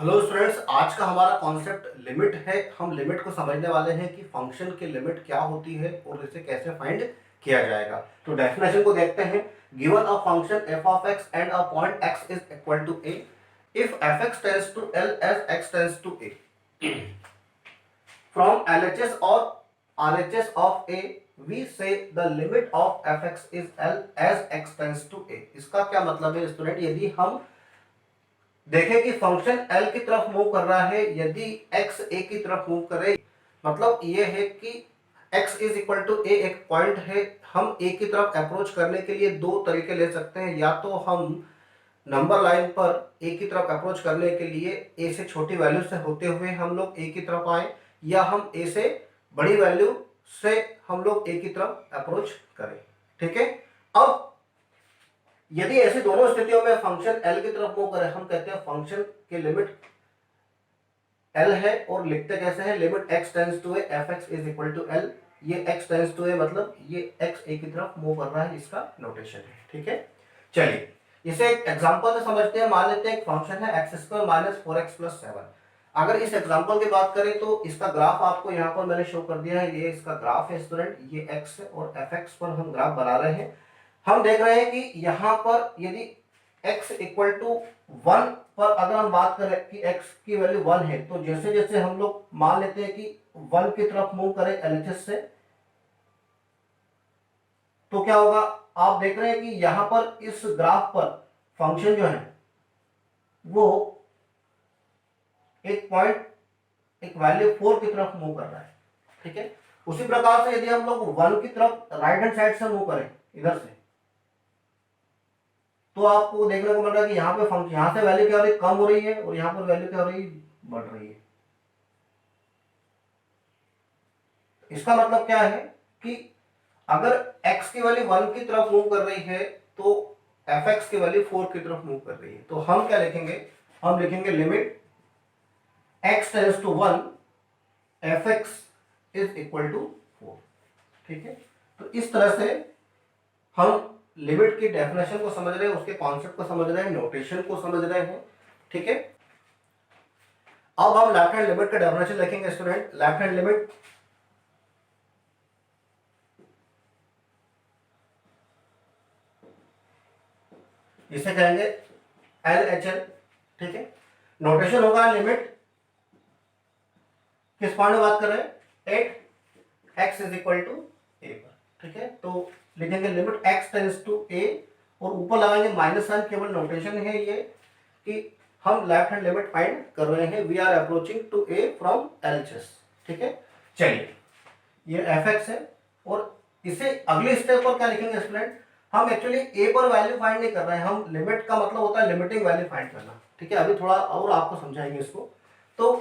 Hello students, आज का हमारा कॉन्सेप्ट लिमिट है। हम लिमिट को समझने वाले हैं कि फंक्शन की लिमिट क्या होती है और इसे कैसे फाइंड किया जाएगा। तो डेफिनेशन को देखते हैं। Given a function f of x and a point x is equal to a if fx tends to l as x tends to a from LHS or RHS of a we say the limit of fx is l as x tends to a। इसका क्या मतलब है student? यदि हम देखें कि function L की तरफ मूव कर रहा है, यदि x a की तरफ मूव करे, मतलब ये है कि x is equal to a एक पॉइंट है। हम a की तरफ अप्रोच करने के लिए दो तरीके ले सकते हैं। या तो हम नंबर लाइन पर a की तरफ अप्रोच करने के लिए a से छोटी वैल्यू से होते हुए हम लोग a की तरफ आए, या हम a से बड़ी वैल्यू से हम लोग a की तरफ अप्रोच करें। ठीक है। अब यदि ऐसी दोनों स्थितियों में फंक्शन L की तरफ मूव करे, हम कहते हैं फंक्शन की लिमिट L है। और लिखते कैसे हैं? Limit x tends to a fx is equal to L। ये x टेंड्स टू a मतलब ये x a की तरफ मूव कर रहा है, इसका नोटेशन है। ठीक है, चलिए इसे एक एग्जांपल से समझते हैं। मान लेते हैं एक फंक्शन है x square minus 4x plus 7। अगर इस एग्जांपल की बात करें तो इसका ग्राफ आपको यहाँ पर मैंने शो कर दिया है। ये इसका ग्राफ है स्टूडेंट, ये x और fx पर हम ग्राफ बना रहे हैं। हम देख रहे हैं कि यहाँ पर यदि x इक्वल टू 1 पर अगर हम बात करें कि x की वैल्यू 1 है, तो जैसे जैसे हम लोग मान लेते हैं कि 1 की तरफ मूव करें LHS से, तो क्या होगा? आप देख रहे हैं कि यहां पर इस ग्राफ पर फंक्शन जो है वो एक पॉइंट एक वैल्यू 4 की तरफ मूव कर रहा है। ठीक है। उसी प्रकार से यदि हम लोग 1 की तरफ राइट हैंड साइड से मूव करें इधर से, तो आपको देखने को मिल रहा है कि यहाँ पे फंक्शन, यहाँ से वैल्यू क्या हो रही है? कम हो रही है, और यहाँ पर वैल्यू क्या हो रही है? बढ़ रही है। इसका मतलब क्या है कि अगर x की वैल्यू 1 की तरफ मूव कर रही है तो fx की वैल्यू 4 की तरफ मूव कर रही है। तो हम क्या लिखेंगे? हम लिखेंगे limit x tends to 1 fx is equal to 4। ठीक है। तो इस तरह से हम लिमिट की डेफिनेशन को समझ रहे हैं, उसके कॉन्सेप्ट को समझ रहे हैं, नोटेशन को समझ रहे हैं। ठीक है। अब हम लेफ्ट हैंड लिमिट का डेफिनेशन लिखेंगे स्टूडेंट। लेफ्ट हैंड लिमिट इसे कहेंगे LHL। ठीक है। नोटेशन होगा लिमिट किस पॉइंट में बात कर रहे हैं? At x is equal to a पर। ठीक है। तो लिखेंगे limit x tends to a और ऊपर लगाएंगे माइनस साइन। केवल नोटेशन है ये कि हम लेफ्ट हैंड लिमिट फाइंड कर रहे हैं। We are approaching to a from LHS। ठीक है। चलिए ये fx है, और इसे अगले स्टेप पर क्या लिखेंगे स्टूडेंट? हम एक्चुअली a पर वैल्यू फाइंड नहीं कर रहे हैं। हम लिमिट का मतलब होता है लिमिटिंग वैल्यू फाइंड करना। ठीक है। अभी थोड़ा और आपको समझाएंगे इसको। तो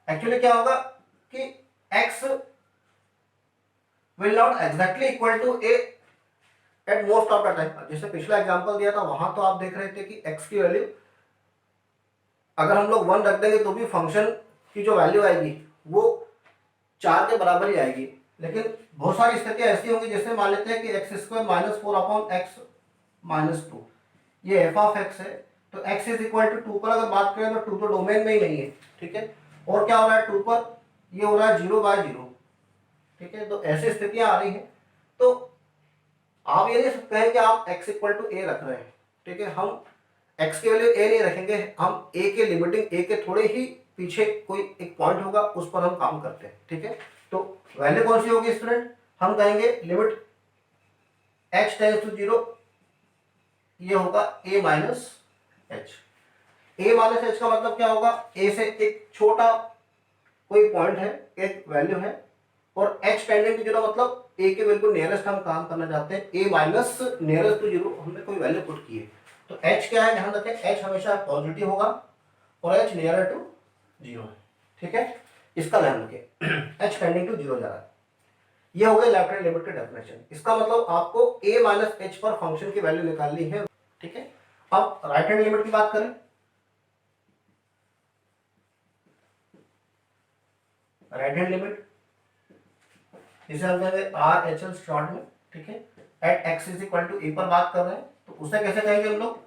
एक्चुअली क्या होगा कि x will not exactly equal to a at most of the time। जैसे पिछला एग्जांपल दिया था वहां तो आप देख रहे थे कि x की वैल्यू अगर हम लोग 1 रख देंगे तो भी फंक्शन की जो वैल्यू आएगी वो 4 के बराबर ही आएगी। लेकिन बहुत सारी स्थितियां ऐसी होंगी, जैसे मान लेते हैं कि x square minus 4 upon x minus 2, ये एफ ऑफ एक्स है। तो एक्स इज इक्वल टू 2 पर अगर बात करें तो 2 तो डोमेन में ही नहीं है। ठीक है। और क्या हो रहा है 2 पर? ये हो रहा है 0/0। ठीक है। तो ऐसी स्थितियां आ रही हैं। तो आप ये नहीं सकते हैं कि आप x इक्वल टू ए रख रहे हैं। ठीक है। हम x की वैल्यू a नहीं रखेंगे, हम a के लिमिटिंग a के थोड़े ही पीछे कोई एक पॉइंट होगा, उस पर हम काम करते हैं। ठीक है। तो वैल्यू कौन सी होगी स्टूडेंट? हम कहेंगे लिमिट h टेंड्स टू 0, ये होगा a minus H. a minus H का मतलब क्या होगा? a से एक छोटा कोई पॉइंट है, एक वैल्यू है, और h टेंडिंग टू 0 मतलब a के बिल्कुल नियरेस्ट हम काम करना चाहते हैं। a माइनस नियरेस्ट टू 0 हमने कोई वैल्यू पुट की है। तो h क्या है? ध्यान रखें h हमेशा पॉजिटिव होगा और h नियर टू 0 है। ठीक है। इसका ध्यान रखें h टेंडिंग टू 0 जा रहा है। ये हो गया लेफ्ट हैंड लिमिट का डेफिनेशन। इसका मतलब आपको a माइनस एच पर फंक्शन की वैल्यू निकालनी है। ठीक है। अब राइट हैंड लिमिट की बात करें। राइट हैंड लिमिट जिसे हम कहेंगे RHL शॉर्ट में। ठीक है। At x is equal to a पर बात कर रहे हैं तो उसे कैसे कहेंगे हम लोग?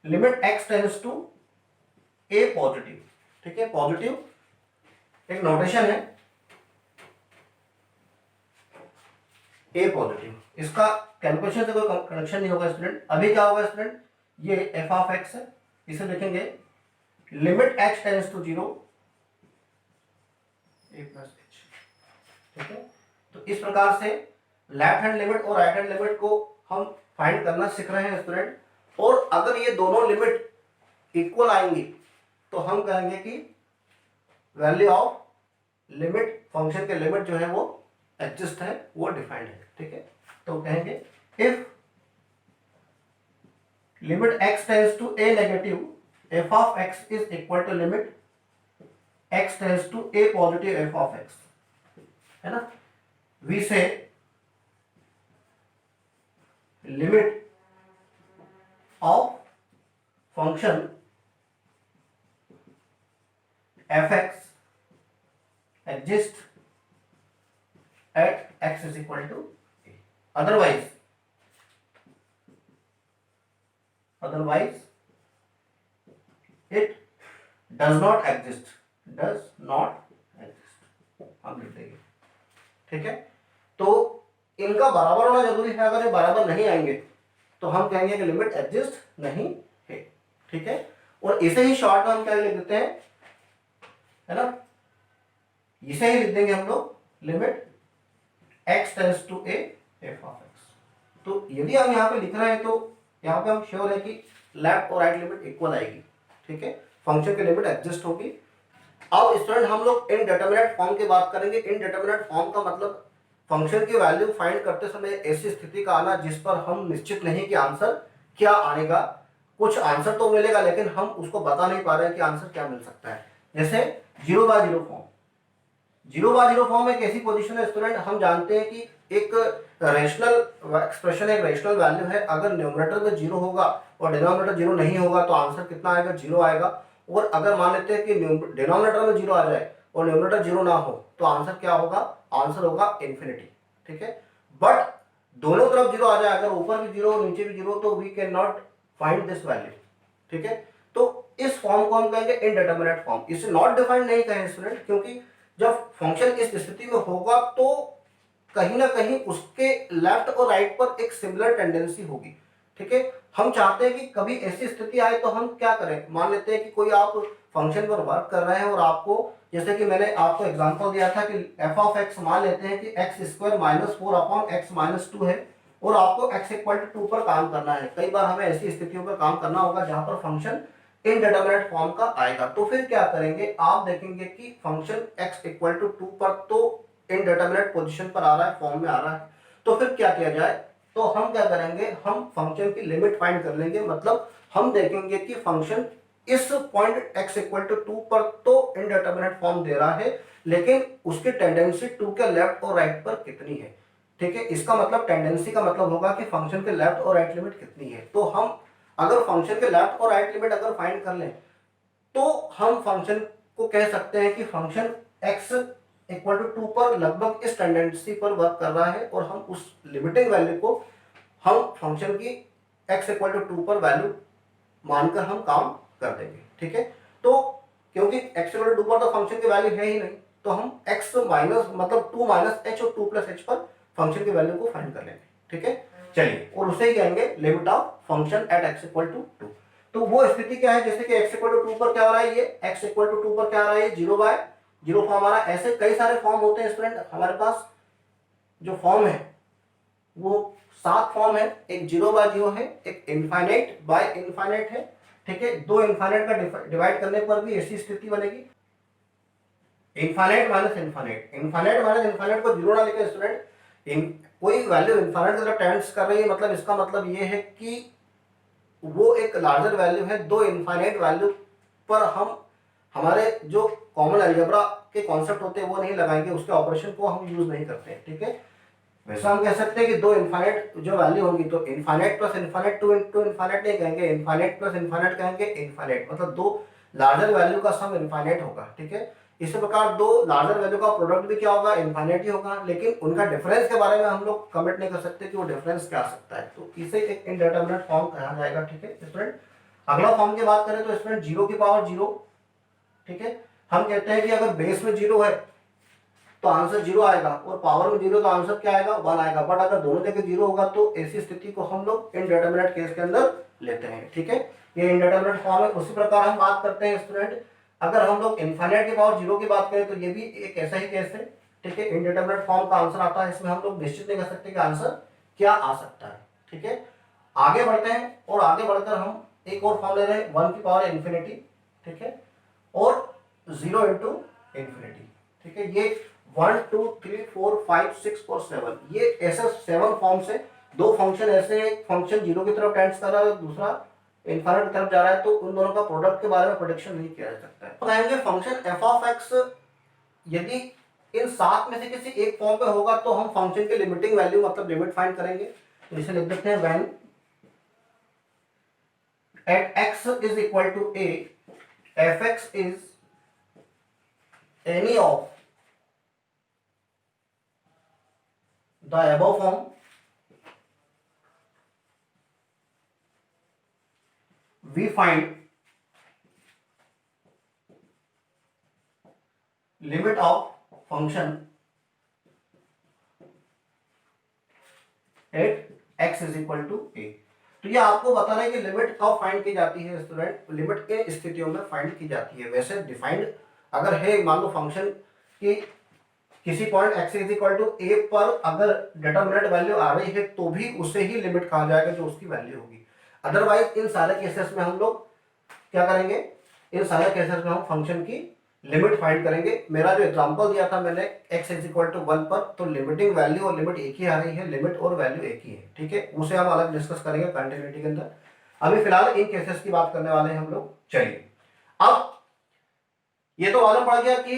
Limit x tends to a positive. ठीक है, पॉजिटिव एक नोटेशन है ए पॉजिटिव, इसका कैलकुलेशन से कोई कनेक्शन नहीं होगा स्टूडेंट। अभी क्या होगा स्टूडेंट, ये एफ ऑफ एक्स है, इसे लिखेंगे limit h tends to 0 a plus h, ठीक है। तो इस प्रकार से लेफ्ट हैंड लिमिट और राइट हैंड लिमिट को हम फाइंड करना सीख रहे हैं स्टूडेंट। और अगर ये दोनों लिमिट इक्वल आएंगी तो हम कहेंगे कि वैल्यू ऑफ लिमिट, फंक्शन के लिमिट जो है वो एग्जिस्ट है, वो डिफाइंड है, ठीक है। तो कहेंगे if limit x tends to a negative f of x is equal to limit x tends to a positive f of x, है ना। We say limit of function f(x) exist at x is equal to a. Otherwise it does not exist, हम लिख देंगे, ठीक है। तो इनका बराबर होना जरूरी है, अगर ये बराबर नहीं आएंगे तो हम कहेंगे कि लिमिट एग्जिस्ट नहीं है, ठीक है। और इसे ही शॉर्ट में हम क्या लिख देते हैं, है ना, इसे ही लिख देंगे हम लोग limit x tends to a f of x। तो यदि हम यहाँ पे लिख रहे हैं तो यहाँ पे हम श्योर है कि लेफ्ट और राइट लिमिट इक्वल आएगी, ठीक है, फंक्शन की लिमिट एग्जिस्ट होगी। अब स्टूडेंट हम लोग इनडिटरमिनेट फॉर्म की बात करेंगे। इनडिटरमिनेट फॉर्म का मतलब फंक्शन की वैल्यू फाइंड करते समय ऐसी स्थिति का आना जिस पर हम निश्चित नहीं कि आंसर क्या आएगा। कुछ आंसर तो मिलेगा लेकिन हम उसको बता नहीं पा रहे हैं कि आंसर क्या मिल सकता है। जैसे 0/0 फॉर्म, 0/0 फॉर्म एक ऐसी पोजीशन है स्टूडेंट, हम जानते हैं कि एक रेशनल एक्सप्रेशन, एक रेशनल वैल्यू है, अगर न्यूमरेटर में 0 होगा और डिनोमिनेटर 0 नहीं होगा तो आंसर कितना आएगा, 0 आएगा। और अगर मान लेते हैं कि डिनोमिनेटर में 0 आ जाए और न्यूमरेटर 0 ना हो तो आंसर क्या होगा, आंसर होगा इन्फिनिटी, ठीक है। बट दोनों तरफ 0 आ जाए, अगर ऊपर भी 0 नीचे भी 0, तो we can not find this value, ठीक है। तो इस फॉर्म को हम कहेंगे इनडिटरमिनेट फॉर्म। इसे नॉट डिफाइंड नहीं कहें स्टूडेंट, क्योंकि जब फंक्शन इस स्थिति में होगा तो कहीं ना कहीं उसके लेफ्ट और राइट पर एक सिमिलर टेंडेंसी होगी, ठीक है। हम चाहते हैं कि कभी ऐसी स्थिति आए तो हम क्या करें, मान लेते हैं कि कोई आप फंक्शन पर वर्क कर रहे हैं और आपको, जैसे कि मैंने आपको एग्जांपल दिया था कि f ऑफ x मान लेते हैं कि x² - 4 अपॉन x - 2 है और आपको x = 2 पर काम करना है। कई बार हमें ऐसी स्थितियों पर काम करना होगा जहां पर फंक्शन इनडिटरमिनेट फॉर्म का आएगा। तो फिर क्या करेंगे, आप देखेंगे कि फंक्शन x = 2 पर तो इनडिटरमिनेट पोजीशन पर आ रहा है, फॉर्म में आ रहा है। तो फिर क्या किया जाए, तो हम क्या करेंगे, हम फंक्शन की लिमिट फाइंड कर लेंगे। मतलब हम देखेंगे कि फंक्शन इस पॉइंट x = 2 पर तो इनडिटरमिनेट फॉर्म दे रहा है, लेकिन उसकी टेंडेंसी 2 के लेफ्ट और राइट पर कितनी है, ठीक है। इसका मतलब टेंडेंसी का मतलब होगा कि फंक्शन के लेफ्ट और राइट लिमिट कितनी है। तो हम अगर फंक्शन के लेफ्ट और राइट लिमिट अगर फाइंड कर लें तो हम फंक्शन को कह सकते हैं कि फंक्शन x = 2 पर लगभग इस टेंडेंसी पर वर्क कर रहा है और हम उस लिमिटिंग वैल्यू को हम फंक्शन की x = 2 पर वैल्यू मानकर हम काम कर देंगे, ठीक है। तो क्योंकि x = 2 पर तो फंक्शन की वैल्यू है ही नहीं, तो हम x माइनस मतलब 2 - h और 2 + h पर फंक्शन की वैल्यू को फाइंड कर लेंगे, ठीक है। चलिए, और उसे ही कहेंगे limit of function at x = 2। तो वो स्थिति क्या है, जैसे कि x = 2 पर क्या हो रहा है, ये x = 2 पर क्या आ रहा है, 0/0 फॉर्म आ रहा है। ऐसे कई सारे फॉर्म होते हैं स्टूडेंट, हमारे पास जो फॉर्म है वो 7 फॉर्म है। एक 0/0 है, एक इनफाइनाइट बाय इनफाइनाइट है, ठीक है। दो इनफाइनाइट का डिवाइड करने पर भी ऐसी स्थिति बनेगी, infinite minus infinite. Infinite minus infinite को 0 ना लेके स्टूडेंट, कोई वैल्यू इनफाइनाइट की तरफ टेंड्स कर रही है, मतलब इसका मतलब ये है कि वो एक लार्जर वैल्यू है। दो इनफाइनाइट वैल्यू पर हम हमारे जो कॉमन अलजेब्रा के कॉन्सेप्ट होते हैं वो नहीं लगाएंगे, उसके ऑपरेशन को हम यूज नहीं करते हैं, ठीक है। वैसा हम कह सकते हैं कि दो इनफाइनाइट जो वैल्यू होगी तो infinite plus infinite, two infinite नहीं कहेंगे, इनफाइनाइट प्लस इनफाइनाइट कहेंगे, इनफाइनाइट मतलब दो लार्जर वैल्यू का सम इनफाइनाइट होगा, ठीक है। इसी प्रकार दो लार्जर वैल्यू का प्रोडक्ट भी क्या होगा, इनफाइनाइट ही होगा, लेकिन उनका डिफरेंस के बारे में हम लोग कमेंट नहीं कर सकते कि वो डिफरेंस क्या आ सकता है। तो इसे एक इनडिटरमिनेट फॉर्म कहा जाएगा, ठीक है स्टूडेंट। अगला फॉर्म की बात करें तो स्टूडेंट 0 की पावर 0 ठीक है, हम कहते हैं कि अगर बेस में 0 है तो आंसर 0 आएगा और पावर में 0 तो आंसर क्या आएगा 1 आएगा, बट अगर दोनों जगह 0 होगा तो ऐसी स्थिति को हम लोग इनडिटरमिनेट केस के अंदर लेते हैं। ठीक है, ये इनडिटरमिनेट फॉर्म है। उसी प्रकार हम बात करते हैं स्टूडेंट, अगर हम लोग इनफाइनाइट की पावर 0 की बात करें तो ये भी एक ऐसा ही केस है। ठीक है, इनडिटरमिनेट फॉर्म का आंसर आता है, इसमें हम लोग निश्चित नहीं कर सकते कि आंसर क्या आ सकता है। ठीक है, आगे बढ़ते हैं और आगे बढ़कर हम एक और फॉर्म ले रहे हैं 1 की पावर इन्फिनिटी, ठीक है, और 0 इंटू इन्फिनिटी। ठीक है, ये 1 2 3 4 5 6 और 7, ये ऐसे 7 फॉर्म से दो फंक्शन ऐसे हैं, एक फंक्शन 0 की तरफ टेंड्स कर रहा है, दूसरा इनफाइनाइट की तरफ जा रहा है, तो उन दोनों का प्रोडक्ट के बारे में प्रेडिक्शन नहीं किया जा सकता है। बताएंगे फंक्शन एफ ऑफ एक्स यदि इन 7 में से किसी एक फॉर्म पे होगा तो हम फंक्शन के लिमिटिंग वैल्यू मतलब लिमिट फाइंड करेंगे। तो इसे लिख देते हैं when at x is equal to a, fx is any of the above form, we find limit of function at x is equal to a। तो ये आपको बता रहा है कि लिमिट कब फाइंड की जाती है स्टूडेंट, लिमिट के स्थितियों में फाइंड की जाती है। वैसे डिफाइंड अगर है, मान लो फंक्शन की किसी point x is equal to a पर अगर डिटरमिनेंट वैल्यू आ रही है तो भी उसे ही लिमिट कहा जाएगा जो उसकी वैल्यू होगी। अदरवाइज इन सारे केसेस में हम लोग क्या करेंगे, इन सारे केसेस में हम फंक्शन की लिमिट फाइंड करेंगे। मेरा जो एग्जांपल दिया था मैंने x इज इक्वल टू 1 पर, तो लिमिटिंग वैल्यू और लिमिट एक ही आ रही है, लिमिट और वैल्यू एक ही है। ठीक है, उसे हम अलग डिस्कस करेंगे कंटिन्यूटी के अंदर। अभी फिलहाल इन केसेस की बात करने वाले हैं हम लोग। चलिए, अब ये तो मालूम पड़ गया कि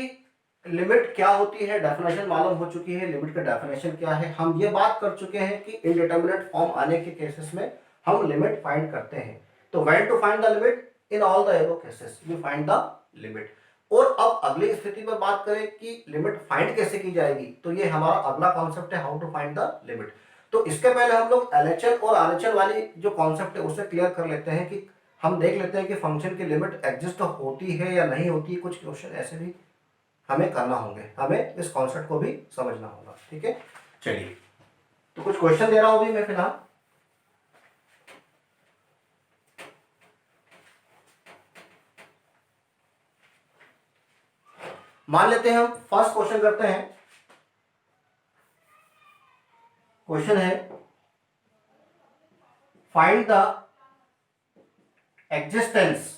लिमिट क्या होती है, डेफिनेशन मालूम हो चुकी है, लिमिट का डेफिनेशन क्या है। हम ये बात कर चुके हैं कि इनडिटरमिनेट फॉर्म आने के केसेस में हम लिमिट फाइंड करते हैं। तो when to find the limit, in all the above cases we find the limit. और अब अगली स्थिति पर बात करें कि लिमिट फाइंड कैसे की जाएगी, तो ये हमारा अगला कॉन्सेप्ट है, how to find the limit. तो इसके पहले हम लोग एलएचएल और आरएचएल वाली जो कॉन्सेप्ट है उसे क्लियर कर लेते हैं कि हम देख लेते हैं कि फंक्शन की लिमिट एग्जिस्ट होती है या नहीं होती। कुछ क्वेश्चन ऐसे भी हमें करना होंगे, हमें इस कॉन्सेप्ट को भी समझना होगा। ठीक है, चलिए, तो कुछ क्वेश्चन दे रहा हूं अभी मैं फिलहाल। मान लेते हैं हम फर्स्ट क्वेश्चन करते हैं। क्वेश्चन है find the existence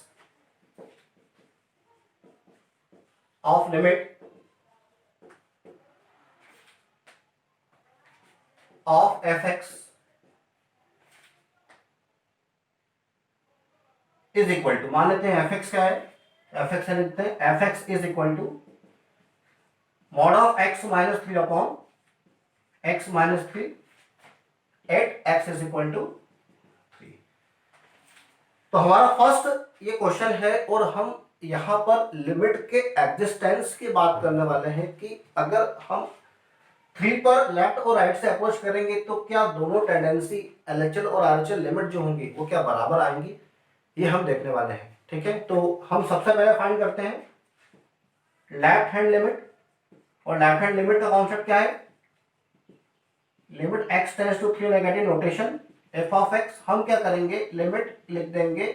of limit of fx is equal to, मान लेते हैं fx क्या है, fx है, लिखते हैं fx is equal to mod of x minus 3 upon x minus 3 at x is equal to 3। तो हमारा फर्स्ट ये क्वेश्चन है और हम यहां पर लिमिट के एग्जिस्टेंस की बात करने वाले हैं कि अगर हम 3 पर लेफ्ट और राइट से अप्रोच करेंगे तो क्या दोनों टेंडेंसी एलएचएल और आरएचएल लिमिट जो होंगी वो क्या बराबर आएंगी, ये हम देखने वाले हैं। ठीक है, तो हम सबसे पहले फाइंड करते हैं लेफ्ट हैंड लिमिट। और लेफ्ट हैंड लिमिट का कॉन्सेप्ट क्या है, limit x tends to 3 negative notation f of x। हम क्या करेंगे, लिमिट लिख देंगे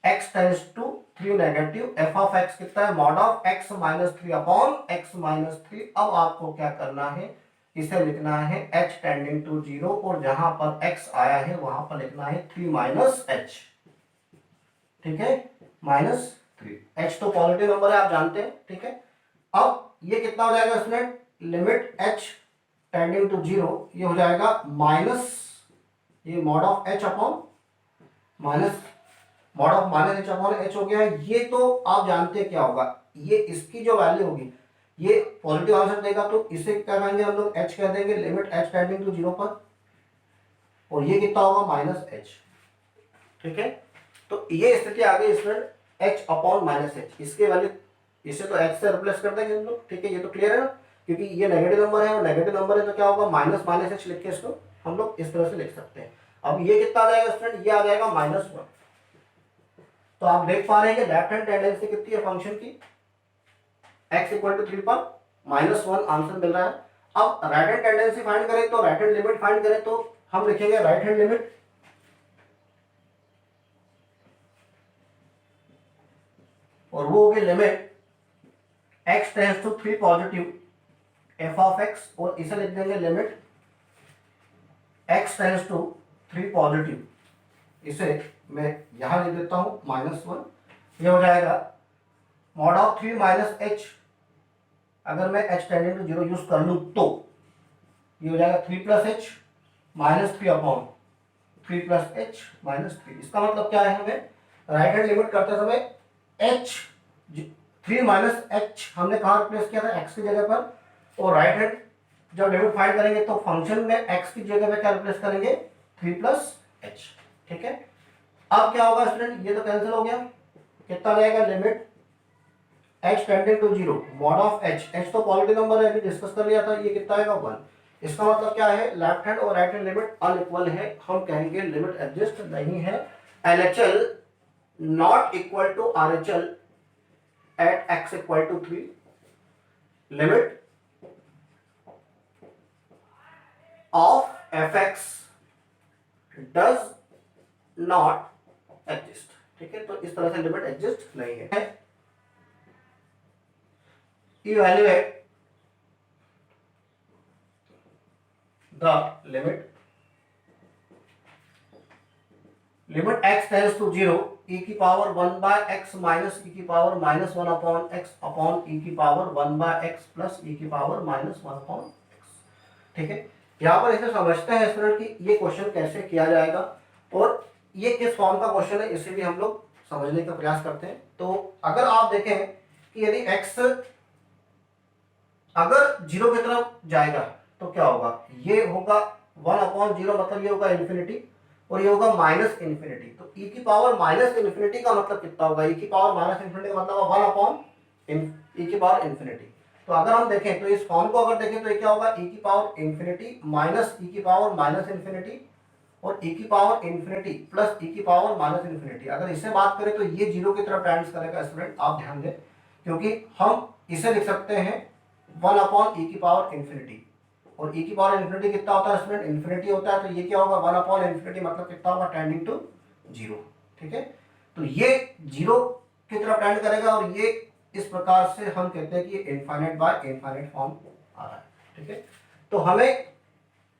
x tends to 3 negative f of x कितना है, mod of x minus 3 upon x minus 3। अब आपको क्या करना है, इसे लिखना है h टेंडिंग टू 0 और जहां पर x आया है वहां पर लिखना है 3 माइनस h। ठीक है, माइनस 3, h तो पॉजिटिव नंबर है आप जानते हैं। ठीक है, अब ये कितना हो जाएगा student, limit h tending to 0 ये हो जाएगा माइनस, ये mod of h upon minus, mod of minus h upon h हो गया है। ये तो आप जानते हैं क्या होगा, ये इसकी जो वैल्यू होगी ये पॉजिटिव आंसर देगा, तो इसे क्या कहेंगे हम लोग, एच कह देंगे, लिमिट एच टेंडिंग टू 0 पर, और ये कितना होगा माइनस एच। ठीक है, तो ये स्थिति आ गई student H upon minus H, इसके वैल्यू इसे तो एच से रिप्लेस कर देंगे हम लोग। ठीक है, ये तो क्लियर है ना, क्योंकि ये नेगेटिव नंबर है और नेगेटिव नंबर है तो क्या होगा, माइनस माइनस एच लिख के इसको हम लोग इस तरह से लिख सकते हैं। अब ये कितना आ जाएगा स्टूडेंट, ये आ जाएगा -1। तो आप देख पा रहे हैं कि लेफ्ट हैंड टेंडेंसी कितनी है फंक्शन की, x इक्वल टू 3 पर -1 आंसर मिल रहा है। अब राइट हैंड टेंडेंसी फाइंड करें तो राइट हैंड लिमिट फाइंड करें तो हम लिखेंगे राइट हैंड लिमिट और वो होगी limit x tends to 3 positive f of x और इसे लिख देंगे limit x tends to 3 positive, इसे मैं यहां लिख देता हूं -1। ये हो जाएगा मॉड ऑफ 3 माइनस एच, अगर मैं h टेंडिंग टू 0 यूज कर लूं तो ये हो जाएगा 3 plus H minus 3 upon 3 plus H minus 3। इसका मतलब क्या है, हमें राइट हैंड लिमिट करते समय h 3 माइनस एच हमने कहाँ रिप्लेस किया था, x की जगह पर, और राइट हैंड जब लिमिट फाइंड करेंगे तो फंक्शन में x की जगह पे क्या रिप्लेस करेंगे 3 प्लस एच। ठीक है, अब क्या होगा स्टूडेंट, ये तो कैंसिल हो गया, कितना रहेगा limit h tending to 0 mod of h तो पॉजिटिव नंबर है, अभी डिस्कस कर लिया था, ये कितना आएगा 1। इसका मतलब क्या है, लेफ्ट हैंड और राइट हैंड लिमिट अनइक्वल है, हम कहेंगे लिमिट एडजस्ट नहीं है। LHL not equal to RHL at x equal to 3, limit of fx does not exist। ठीक है, तो इस तरह से लिमिट एग्जिस्ट नहीं है। Evaluate the limit x tends to 0 e की power 1 by x minus e की power -1 upon x upon e की power 1 by x plus e की पावर -1 अपॉन x। ठीक है, यहाँ पर इसे समझते हैं स्टूडेंट कि ये क्वेश्चन कैसे किया जाएगा और ये किस फॉर्म का क्वेश्चन है, इसे भी हम लोग समझने का प्रयास करते हैं। तो अगर आप देखें कि यदि x अगर 0 की तरफ जाएगा तो क्या होगा, ये होगा 1 अपॉन 0, मतलब ये होगा इन्फिनिटी, और ये होगा माइनस इन्फिनिटी। तो e की पावर माइनस इन्फिनिटी का मतलब कितना होगा, e की पावर माइनस इन्फिनिटी का मतलब 1 अपॉन e की पावर इन्फिनिटी। तो अगर हम देखें तो इस फॉर्म को अगर देखें तो ये क्या होगा, e की पावर इन्फिनिटी माइनस e की पावर माइनस इन्फिनिटी और e की पावर इन्फिनिटी प्लस e की पावर माइनस इन्फिनिटी। अगर इसे बात करें तो ये 0 की तरफ टेंड्स करेगा स्टूडेंट, आप ध्यान दें, क्योंकि हम इसे लिख सकते हैं 1 अपॉन e की पावर इन्फिनिटी, और e की पावर इन्फिनिटी कितना होता है स्टूडेंट, इन्फिनिटी होता है, तो ये क्या होगा 1 अपॉन इन्फिनिटी, मतलब कितना होगा टेंडिंग टू 0। ठीक है, तो ये 0 की तरफ टेंड करेगा और ये इस प्रकार से हम कहते हैं कि इनफाइनाइट बाय इनफाइनाइट फॉर्म आ रहा है। ठीक है, तो हमें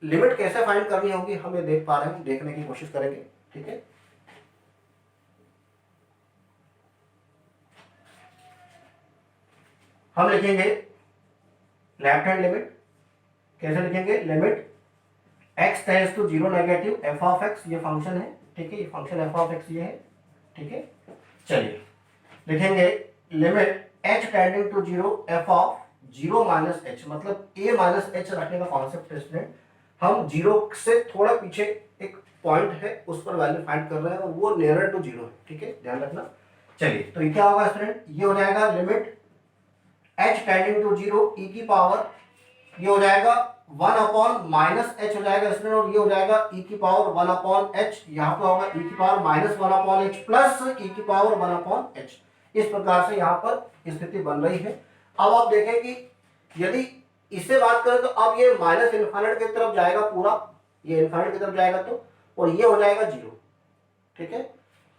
लिमिट कैसे फाइंड करनी होगी हम ये देख पा रहे हैं, देखने की कोशिश करेंगे। ठीक है, हम लिखेंगे लेफ्ट हैंड लिमिट, कैसे लिखेंगे, limit x tends to 0 negative f of x, ये फंक्शन है। ठीक है, ये फंक्शन f ऑफ x ये है। ठीक है, चलिए लिखेंगे limit h tending to 0 f of 0 minus h, मतलब a माइनस h रखने का कॉन्सेप्ट है स्टूडेंट, हम 0 से थोड़ा पीछे एक पॉइंट है उस पर वैल्यू फाइंड कर रहे हैं और वो नियर टू 0 है। ठीक है, ध्यान रखना। चलिए, तो ये क्या होगा स्टूडेंट, ये हो जाएगा limit h tending to 0 e की पावर, ये हो जाएगा 1 अपॉन माइनस एच हो जाएगा स्टूडेंट, और ये हो जाएगा e की पावर 1 अपॉन एच, यहाँ पे होगा e की power minus 1 upon H plus e की पावर 1 अपॉन एच। इस प्रकार से यहाँ पर स्थिति बन रही है। अब आप देखें कि यदि इससे बात करें तो अब ये माइनस इनफाइनाइट की तरफ जाएगा पूरा, ये इनफाइनाइट की तरफ जाएगा तो, और ये हो जाएगा 0। ठीक है,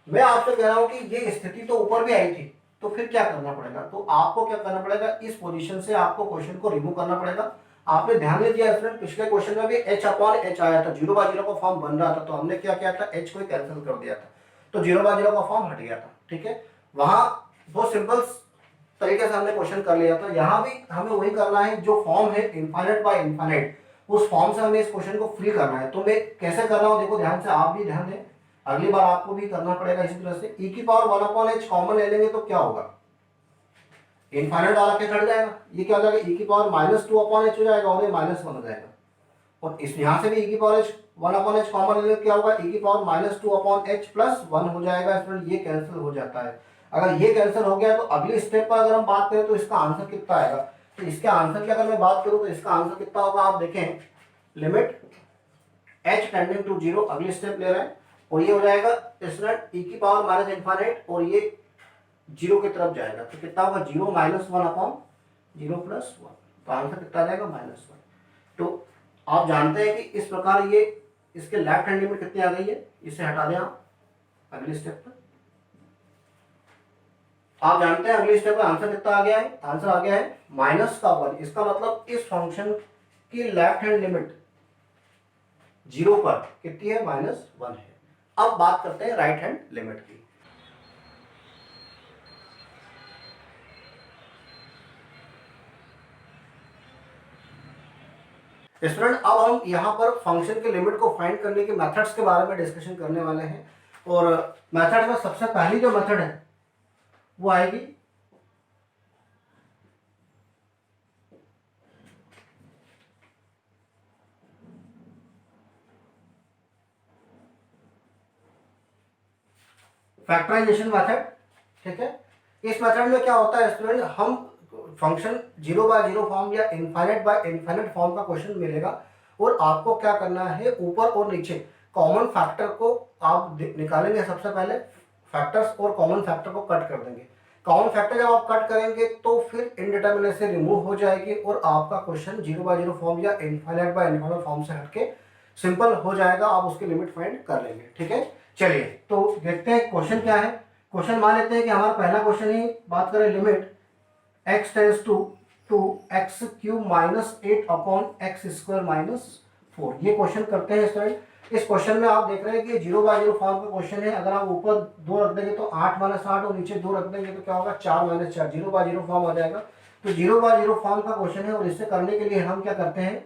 मैं आपसे कह रहा हूं कि ये स्थिति तो ऊपर भी आई थी, तो फिर क्या करना पड़ेगा, तो आपको क्या करना पड़ेगा, इस पोजीशन से आपको क्वेश्चन को रिमूव करना पड़ेगा। आपने ध्यान नहीं दिया स्टूडेंट, पिछले क्वेश्चन में भी h अपॉन h आया था, 0 बाय 0 का फॉर्म बन रहा था, तो हमने क्या किया था, h को कैंसिल कर दिया था, तो 0 बाय 0 का फॉर्म हट गया था। ठीक है, वहां बहुत सिंपल तरीके से हमने क्वेश्चन कर लिया था, यहाँ भी हमें वही करना है, जो फॉर्म है इनफाइनाइट बाय इनफाइनाइट, उस फॉर्म से हमें इस क्वेश्चन को फ्री करना है। तो मैं कैसे कर रहा हूँ देखो ध्यान से, आप भी ध्यान दें, अगली बार आपको भी करना पड़ेगा इसी तरह से। e की पावर 1 अपॉन h कॉमन ले लेंगे तो क्या होगा, इनफाइनाइट वाला क्या चढ़ जाएगा, ये क्या हो जाएगा, e की पावर -2 अपॉन h हो जाएगा और ये -1 हो जाएगा, और इस यहाँ से भी e की पावर 1 अपॉन h कॉमन ले क्या होगा, e की पावर -2 अपॉन h प्लस 1 हो जाएगा स्टूडेंट, ये कैंसिल हो जाता है। अगर ये कैंसिल हो गया तो अगली स्टेप पर अगर हम बात करें तो इसका आंसर कितना आएगा, तो इसके आंसर की अगर मैं बात करूं तो इसका आंसर कितना होगा, आप देखें लिमिट h टेंडिंग टू 0, अगली स्टेप ले रहे हैं, और ये हो जाएगा स्टूडेंट e की पावर माइनस इनफाइनाइट, और ये 0 की तरफ जाएगा, तो कितना होगा 0 -1 अपॉन 0 प्लस 1, तो आंसर कितना आ जाएगा -1। तो आप जानते हैं कि इस प्रकार ये इसके लेफ्ट हैंड लिमिट कितनी आ गई है, इसे हटा दें आप अगले स्टेप पर। आप जानते हैं अगले स्टेप में आंसर कितना आ गया है, आंसर आ गया है -1। इसका मतलब इस फंक्शन की लेफ्ट हैंड लिमिट 0 पर कितनी है, -1 है। अब बात करते हैं राइट हैंड लिमिट की। स्टूडेंट अब हम यहाँ पर फंक्शन के लिमिट को फाइंड करने के मेथड्स के बारे में डिस्कशन करने वाले हैं। और मेथड में सबसे पहली जो मेथड है वो आएगी फैक्टराइजेशन मेथड। ठीक है, इस मेथड में क्या होता है स्टूडेंट, हम फंक्शन 0/0 फॉर्म या इनफाइनाइट बाय इनफाइनाइट फॉर्म का क्वेश्चन मिलेगा और आपको क्या करना है, ऊपर और नीचे कॉमन फैक्टर को आप निकालेंगे। सबसे पहले फैक्टर्स और कॉमन फैक्टर को कट कर देंगे। कॉमन फैक्टर जब आप कट करेंगे तो फिर इनडिटरमिनेट से रिमूव हो जाएगी और आपका क्वेश्चन 0/0 फॉर्म या इनफाइनाइट बाय इनफाइनाइट फॉर्म से हटके सिंपल हो जाएगा, आप उसकी लिमिट फाइंड कर लेंगे। ठीक है, चलिए तो देखते हैं क्वेश्चन क्या है। क्वेश्चन मान लेते हैं कि हमारा पहला क्वेश्चन ही बात करें, limit x tends to x cube -8 upon x square -4। ये क्वेश्चन करते हैं स्टूडेंट। इस क्वेश्चन में आप देख रहे हैं कि 0/0 फॉर्म का क्वेश्चन है। अगर आप ऊपर 2 रख देंगे तो 8 - 8 और नीचे 2 रख देंगे तो क्या होगा, 4 - 4, 0/0 फॉर्म आ जाएगा। तो 0/0 फॉर्म का क्वेश्चन है और इसे करने के लिए हम क्या करते हैं,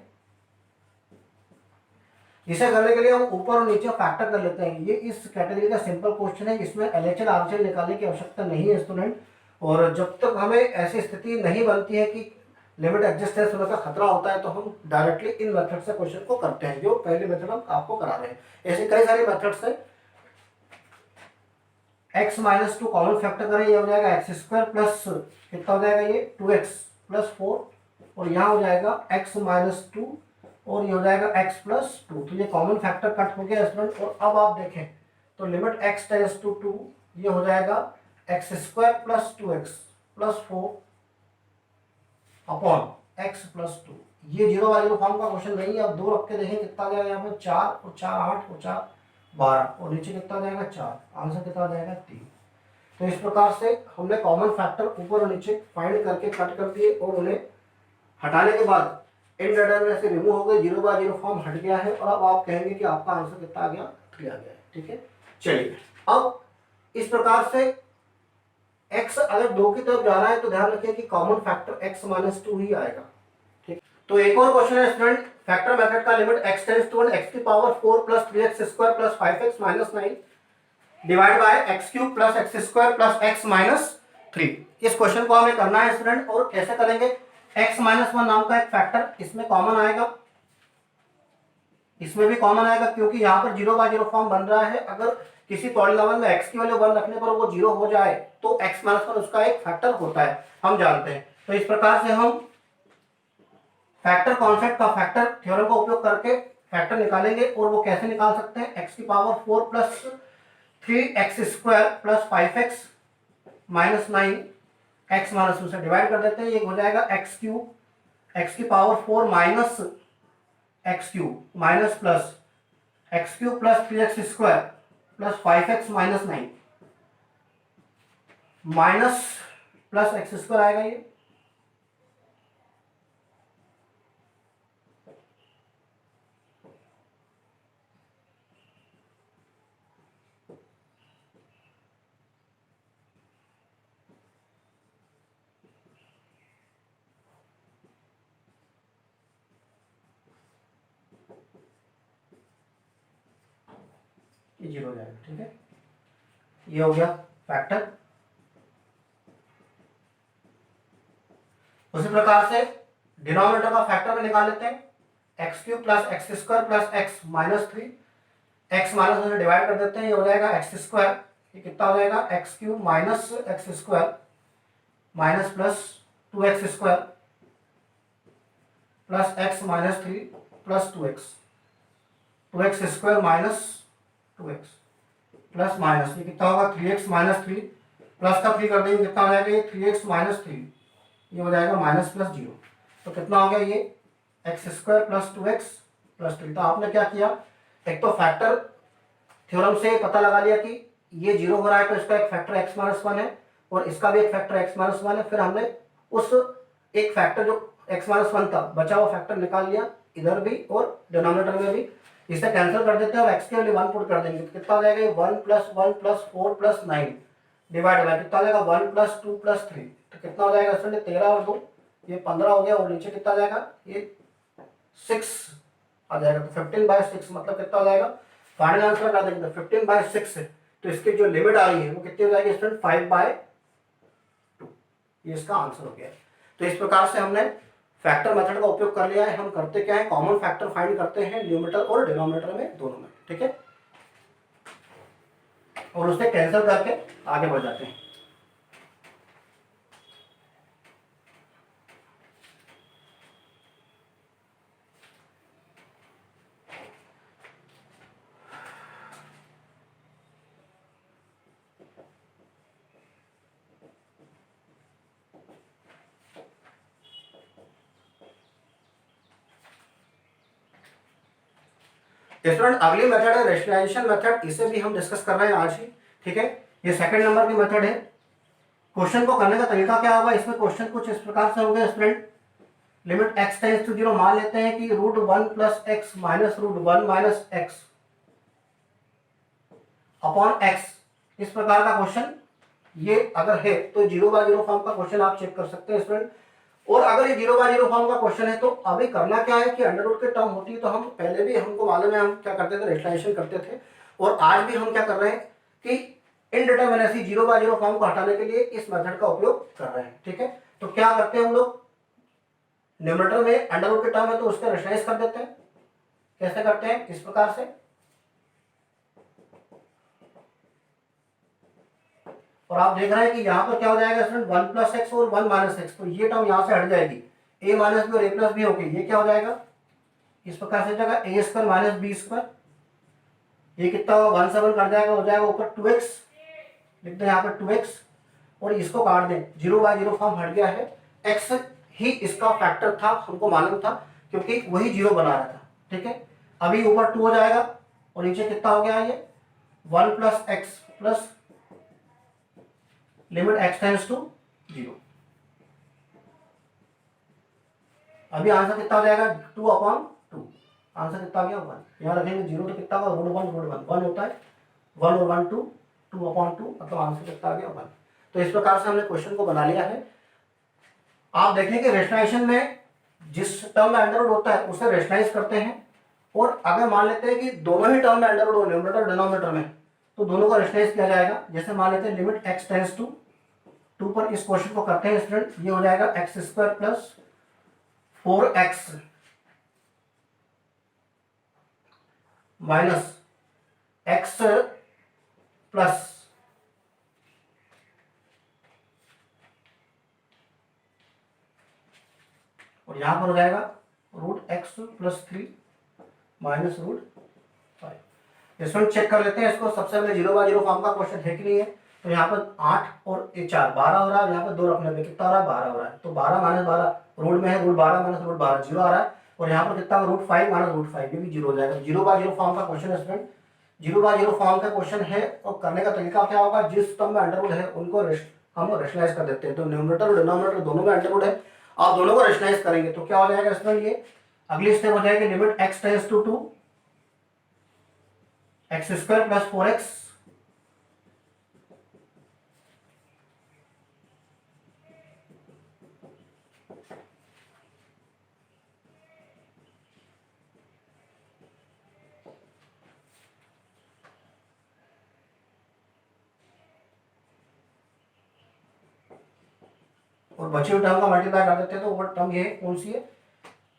इसे करने के लिए हम ऊपर और नीचे फैक्टर कर लेते हैं। ये इस कैटेगरी का सिंपल क्वेश्चन है, इसमें एलएचएल आरएचएल निकालने की आवश्यकता नहीं है स्टूडेंट। और जब तक हमें ऐसी स्थिति नहीं बनती है कि लिमिट एग्जिस्टेंस होने का खतरा होता है तो हम डायरेक्टली इन मेथड से क्वेश्चन को करते हैं, जो पहले मेथड हम आपको करा रहे हैं। ऐसे कई सारे मेथड्स हैं। x - 2 कॉमन फैक्टर करें, ये हो जाएगा x स्क्वायर प्लस कितना हो जाएगा, ये 2x + 4 और यहाँ हो जाएगा x - 2 और ये हो जाएगा x + 2। तो ये कॉमन फैक्टर कट हो गया स्टूडेंट। और अब आप देखें तो लिमिट x टेंड्स टू 2, ये हो जाएगा x square plus 2x + 4 upon x + 2। ये 0/0 फॉर्म का क्वेश्चन नहीं है। अब 2 रख के देखें कितना आ जाएगा, यहाँ पे 4 और 4 8 और 4 12 और नीचे कितना आ जाएगा 4, आंसर कितना आ जाएगा 3। तो इस प्रकार से हमने कॉमन फैक्टर ऊपर और नीचे फाइंड करके कट कर दिए और उन्हें हटाने के बाद इनडिटरमिनेट से रिमूव हो गए, 0/0 फॉर्म हट गया है। और अब आप कहेंगे कि आपका आंसर कितना आ गया, 3 आ गया है। ठीक है, चलिए अब इस प्रकार से x अगर 2 की तरफ जा रहा है तो ध्यान रखिए कि कॉमन फैक्टर x - 2 ही आएगा। ठीक, तो एक और क्वेश्चन है स्टूडेंट, फैक्टर मेथड का limit x tends to x की power 4 + 3x square + 5x - 9 divide by x³ + x square + x - 3। इस क्वेश्चन को हमें करना है स्टूडेंट। और कैसे करेंगे, x - 1 नाम का एक फैक्टर इसमें कॉमन आएगा, इसमें भी कॉमन आएगा क्योंकि यहाँ पर 0/0 फॉर्म बन रहा है। अगर किसी पॉलीनॉमियल में x की वैल्यू 1 रखने पर वो 0 हो जाए तो x - 1 उसका एक फैक्टर होता है, हम जानते हैं। तो इस प्रकार से हम फैक्टर कॉन्सेप्ट का, फैक्टर थ्योरम का उपयोग करके फैक्टर निकालेंगे। और वो कैसे निकाल सकते हैं, x की power 4 + 3x square + 5x - 9 x - 2 से डिवाइड कर देते हैं, ये हो जाएगा x³ x की power 4 minus x³ minus plus x³ + 3x square + 5x - 9 minus plus x square आएगा। ये 0 हो जाएगा। ठीक है, ये हो गया फैक्टर। उसी प्रकार से डिनोमिनेटर का फैक्टर में निकाल लेते हैं, x³ + x square + x - 3 x - 2 से डिवाइड कर देते हैं, ये हो जाएगा x स्क्वायर, ये कितना हो जाएगा x³ - x square minus plus 2x square + x - 3 + 2x square minus 2x plus ये कितना होगा 3x - 3 प्लस का 3 कर देंगे कितना हो जाएगा, ये 3x - 3 ये हो जाएगा माइनस प्लस जीरो। तो कितना हो गया ये x square plus 2x plus 3। तो आपने क्या किया, एक तो फैक्टर थ्योरम से पता लगा लिया कि ये जीरो हो रहा है तो इसका एक फैक्टर x माइनस वन है और इसका भी एक फैक्टर x माइनस वन है। फिर हमने उस एक फैक्टर जो x माइनस वन था बचा हुआ फैक्टर निकाल लिया इधर भी और डिनोमिनेटर में भी। इसे कैंसिल कर देते हैं और x के लिए 1 पुट कर देंगे तो कितना हो जाएगा ये 1 plus 1 plus 4 plus 9 divide bye कितना हो जाएगा 1 प्लस 2 प्लस 3। तो कितना हो जाएगा इसमें 13 और 2 ये 15 हो गया और नीचे कितना आ जाएगा ये 6 आ जाएगा। तो 15/6 मतलब कितना हो जाएगा, फाइनल आंसर कर देंगे तो 15/6 है। तो इसकी जो लिमिट आ रही है वो कितनी हो जाएगी स्टूडेंट 5/2। ये इसका आंसर हो गया। तो इस प्रकार से हमने फैक्टर मेथड का उपयोग कर लिया है। हम करते क्या है, कॉमन फैक्टर फाइंड करते हैं न्यूमरेटर और डिनोमिनेटर में, दोनों में, ठीक है, और उसे कैंसिल करके आगे बढ़ जाते हैं। स्टूडेंट अगली मेथड है रेशनलाइजेशन मेथड, इसे भी हम डिस्कस कर रहे हैं आज ही, ठीक है। ये सेकंड नंबर की मेथड है। क्वेश्चन को करने का तरीका क्या होगा, इसमें क्वेश्चन कुछ इस प्रकार से होगा student, limit x tends to 0 मान लेते हैं कि √1 plus x minus √1 minus x upon x, इस प्रकार का क्वेश्चन ये अगर है तो 0/0 फॉर्म का क्वेश्चन आप चेक कर सकते हैं स्टूडेंट। और अगर ये 0/0 फॉर्म का क्वेश्चन है तो अभी करना क्या है कि अंडर रूट की टर्म होती है तो हम पहले भी हमको मालूम है हम क्या करते थे, रेशनलाइजेशन करते थे, और आज भी हम क्या कर रहे हैं कि इनडिटरमिनेसी 0/0 फॉर्म को हटाने के लिए इस मेथड का उपयोग कर रहे हैं, ठीक है। तो क्या करते हैं हम लोग, न्यूमरेटर में अंडर रूट की टर्म है तो उसको रेशनलाइज कर देते हैं। कैसे करते हैं, इस प्रकार से, और आप देख रहे हैं कि यहाँ पर क्या हो जाएगा स्टूडेंट 1 प्लस एक्स और 1 माइनस एक्स, तो ये टर्म यहाँ से हट जाएगी, a माइनस बी और a प्लस बी होगी, ये क्या हो जाएगा इस प्रकार से जाएगा a square minus b square, ये कितना होगा 1 से 1 कट जाएगा, हो जाएगा ऊपर 2x, लिखते हैं यहाँ पर 2x, और इसको काट दें, 0/0 फॉर्म हट गया है, x ही इसका फैक्टर था, हमको मालूम था क्योंकि वही 0 बना रहा था, ठीक है। अभी ऊपर 2 हो जाएगा और नीचे कितना हो गया ये 1 plus x plus limit x tends to 0। अभी आंसर कितना हो जाएगा 2/2, आंसर कितना आ गया 1। यहाँ रखेंगे 0 तो कितना होगा √1 होता है 1 और 1 2, 2/2 मतलब आंसर कितना आ गया 1। तो इस प्रकार से हमने क्वेश्चन को बना लिया है। आप देखें कि रेशनलाइजेशन में जिस टर्म में अंडर रूट होता है उसे रेशनलाइज करते हैं, और अगर मान लेते हैं कि दोनों ही टर्म में अंडर रूट हो न्यूमरेटर डिनोमिनेटर में तो दोनों को रेशनलाइज किया जाएगा। जैसे मान लेते हैं लिमिट x टेंड्स टू 2 पर इस क्वेश्चन को करते हैं स्टूडेंट, ये हो जाएगा x square plus 4x minus x plus और यहां पर हो जाएगा √x प्लस 3 माइनस √5। इसमें चेक कर लेते हैं इसको, सबसे पहले 0/0 फॉर्म का क्वेश्चन है कि नहीं है। तो यहाँ पर 8 और 4 12 हो रहा है, यहाँ पर 2 रखने पे कितना हो रहा है 12 हो रहा है, तो 12 माइनस 12 रूट में है, √12 माइनस √12 0 आ रहा है, और यहाँ पर कितना √5 माइनस √5 ये भी 0 हो जाएगा। 0/0 फॉर्म का क्वेश्चन है स्टूडेंट, 0/0 फॉर्म का क्वेश्चन है, और करने का तरीका क्या होगा, जिस टर्म में अंडर रूट है उनको हम रेशनलाइज कर देते हैं। तो न्यूमरेटर और डिनोमिनेटर दोनों में अंडर रूट है, आप दोनों को रेशनलाइज करेंगे तो क्या हो जाएगा स्टूडेंट, ये अगली स्टेप हो जाएगी limit x tends to 2 x square plus 4x और बची हुई टर्म का मल्टीप्लाई कर देते हैं तो वो टर्म ये कौन सी है,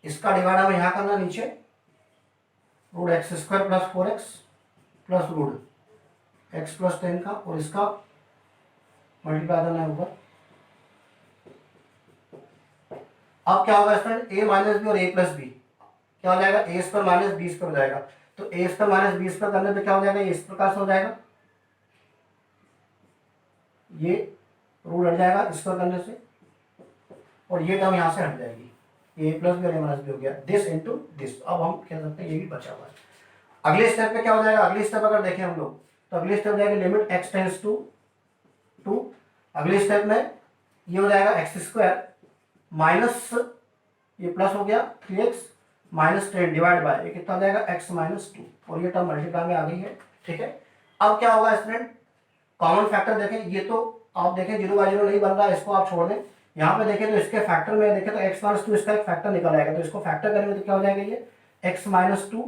इसका डिवाइड हमें यहाँ करना नीचे, √x² plus 4x plus √x plus 10 का, और इसका मल्टीप्लाई करना है ऊपर। अब क्या होगा स्टूडेंट, a माइनस बी और a प्लस बी क्या हो जाएगा, a² माइनस b² हो जाएगा। तो a² माइनस b² करने पे क्या हो जाएगा, ये इस प्रकार से हो जाएगा, ये रूट हट जाएगा स्क्वायर करने से, और ये टर्म यहाँ से हट जाएगी, ये प्लस भी और माइनस भी हो गया, दिस इंटू दिस। अब हम कह सकते हैं ये भी बचा हुआ है। अगले स्टेप पे क्या हो जाएगा, अगली स्टेप अगर देखें हम लोग तो अगली स्टेप जाएगी लिमिट x टेंस टू 2। अगले स्टेप में ये हो जाएगा एक्स स्क्वायर माइनस ये प्लस हो गया 3x माइनस 10 डिवाइड बाय ये कितना हो जाएगा x माइनस 2 और ये टर्म मल्टीप्लाई में आ गई है। ठीक है, अब क्या होगा स्टूडेंट, कॉमन फैक्टर देखें, ये तो आप देखें 0 बाई 0 नहीं बन रहा है, इसको आप छोड़ दें। यहाँ पे देखें तो इसके फैक्टर में देखें तो x माइनस 2 इसका एक फैक्टर निकल आएगा, तो इसको फैक्टर करेंगे तो क्या हो जाएगा ये x माइनस 2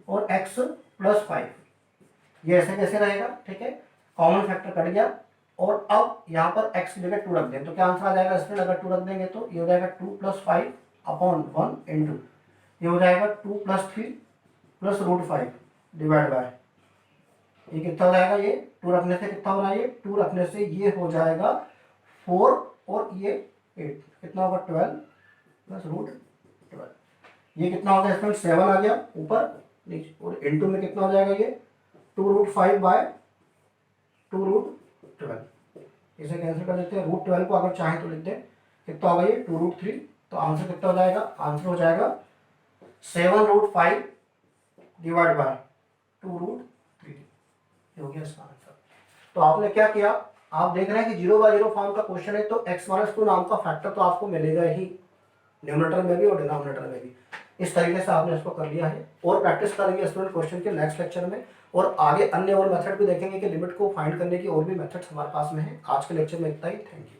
और x प्लस 5, ये ऐसे कैसे रहेगा। ठीक है, कॉमन फैक्टर कट गया और अब यहाँ पर x की जगह 2 रख दें तो क्या आंसर आ जाएगा स्टूडेंट, अगर 2 रख देंगे तो ये हो जाएगा 2 प्लस 5 अपॉन 1 इंटू ये हो जाएगा 2 plus 3 plus root 5 divide by ये कितना हो जाएगा, ये 2 रखने से कितना हो रहा है, ये 2 रखने से ये हो जाएगा 4 और ये 8 कितना होगा 12 प्लस रूट 12, ये कितना होगा स्टूडेंट 7 आ गया ऊपर नीचे और इंटू में कितना हो जाएगा ये 2 रूट 5 बाय 2 रूट 12, इसे कैंसिल कर देते हैं। रूट 12 को अगर चाहें तो लिखते हैं कितना होगा ये 2 रूट 3, तो आंसर कितना हो जाएगा, आंसर हो जाएगा 7 रूट 5 डिवाइड बाय 2 रूट 3, ये हो गया इसका आंसर। तो आपने क्या किया, आप देख रहे हैं कि 0 बाय 0 फॉर्म का क्वेश्चन है तो x माइनस 2 नाम का फैक्टर तो आपको मिलेगा ही न्यूमरेटर में भी और डिनोमिनेटर में भी। इस तरीके से आपने इसको कर लिया है और प्रैक्टिस करेंगे स्टूडेंट क्वेश्चन के नेक्स्ट लेक्चर में, और आगे अन्य और मेथड भी देखेंगे कि लिमिट को फाइंड करने की और भी मेथड्स हमारे पास में है। आज के लेक्चर में इतना ही, थैंक यू।